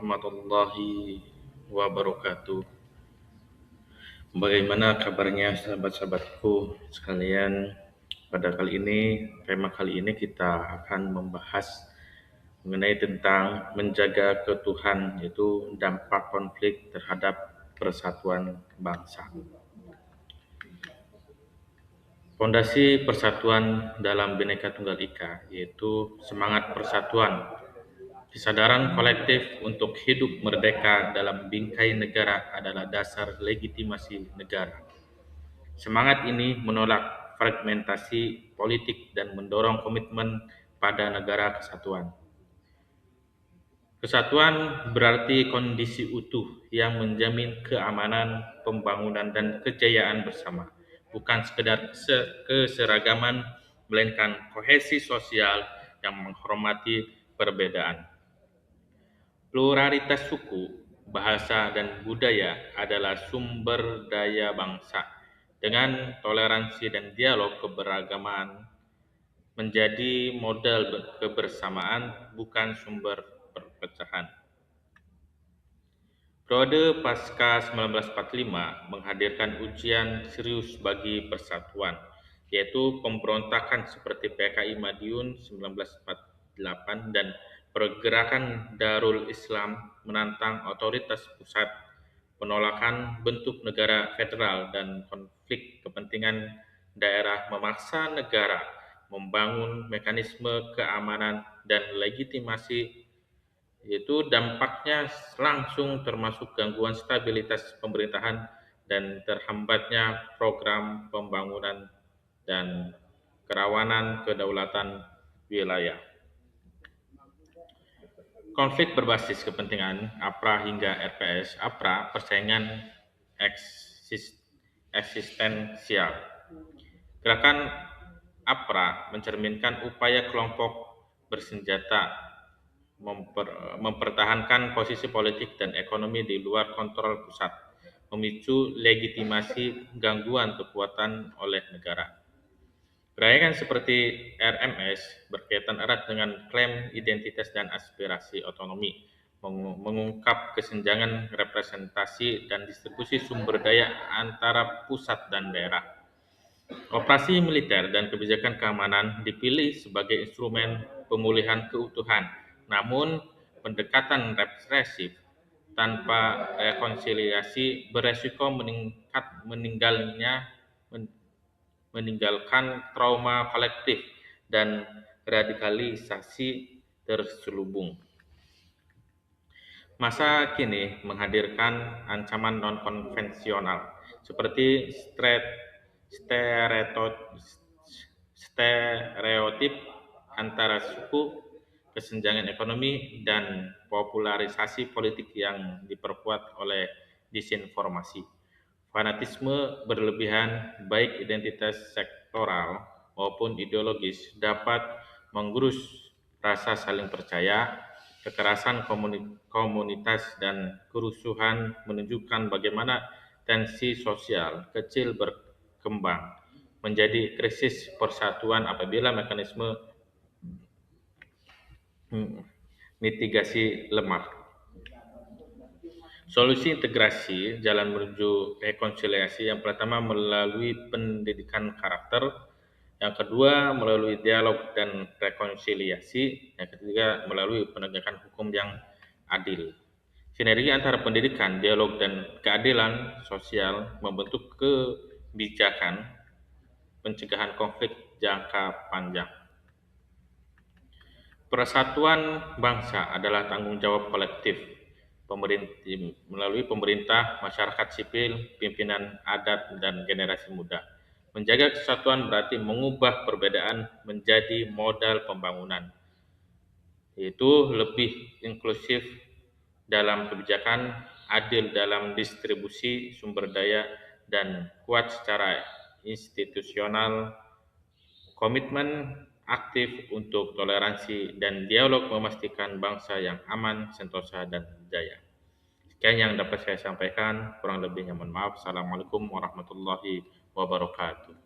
warahmatullahi wabarakatuh. Bagaimana kabarnya sahabat-sahabatku sekalian? Pada kali ini, tema kali ini kita akan membahas mengenai tentang menjaga keutuhan, yaitu dampak konflik terhadap persatuan bangsa. Fondasi persatuan dalam Bhinneka Tunggal Ika, yaitu semangat persatuan, kesadaran kolektif untuk hidup merdeka dalam bingkai negara adalah dasar legitimasi negara. Semangat ini menolak fragmentasi politik dan mendorong komitmen pada negara kesatuan. Kesatuan berarti kondisi utuh yang menjamin keamanan, pembangunan, dan kejayaan bersama. Bukan sekedar keseragaman, melainkan kohesi sosial yang menghormati perbedaan. Pluralitas suku, bahasa, dan budaya adalah sumber daya bangsa. Dengan toleransi dan dialog keberagaman menjadi modal kebersamaan, bukan sumber perpecahan. Periode pasca 1945 menghadirkan ujian serius bagi persatuan, yaitu pemberontakan seperti PKI Madiun 1948 dan pergerakan Darul Islam menantang otoritas pusat, penolakan bentuk negara federal, dan konflik kepentingan daerah memaksa negara membangun mekanisme keamanan dan legitimasi, yaitu dampaknya langsung termasuk gangguan stabilitas pemerintahan dan terhambatnya program pembangunan dan kerawanan kedaulatan wilayah. Konflik berbasis kepentingan APRA hingga RPS. APRA, persaingan eksistensial. Gerakan APRA mencerminkan upaya kelompok bersenjata mempertahankan posisi politik dan ekonomi di luar kontrol pusat, memicu legitimasi gangguan kekuatan oleh negara. Gerakan seperti RMS berkaitan erat dengan klaim identitas dan aspirasi otonomi, mengungkap kesenjangan representasi dan distribusi sumber daya antara pusat dan daerah. Operasi militer dan kebijakan keamanan dipilih sebagai instrumen pemulihan keutuhan, namun pendekatan represif tanpa rekonsiliasi beresiko meninggalkan trauma kolektif dan radikalisasi terselubung. Masa kini menghadirkan ancaman non-konvensional seperti stereotip antara suku, kesenjangan ekonomi, dan popularisasi politik yang diperkuat oleh disinformasi. Fanatisme berlebihan, baik identitas sektoral maupun ideologis, dapat menggerus rasa saling percaya. Kekerasan komunitas dan kerusuhan menunjukkan bagaimana tensi sosial kecil berkembang menjadi krisis persatuan apabila mekanisme mitigasi lemah. Solusi integrasi jalan menuju rekonsiliasi yang pertama melalui pendidikan karakter, yang kedua melalui dialog dan rekonsiliasi, yang ketiga melalui penegakan hukum yang adil. Sinergi antara pendidikan, dialog, dan keadilan sosial membentuk kebijakan pencegahan konflik jangka panjang. Persatuan bangsa adalah tanggung jawab kolektif melalui pemerintah, masyarakat sipil, pimpinan adat, dan generasi muda. Menjaga kesatuan berarti mengubah perbedaan menjadi modal pembangunan, yaitu lebih inklusif dalam kebijakan, adil dalam distribusi sumber daya, dan kuat secara institusional. Komitmen aktif untuk toleransi dan dialog memastikan bangsa yang aman, sentosa, dan jaya. Sekian yang dapat saya sampaikan, kurang lebihnya mohon maaf. Assalamualaikum warahmatullahi wabarakatuh.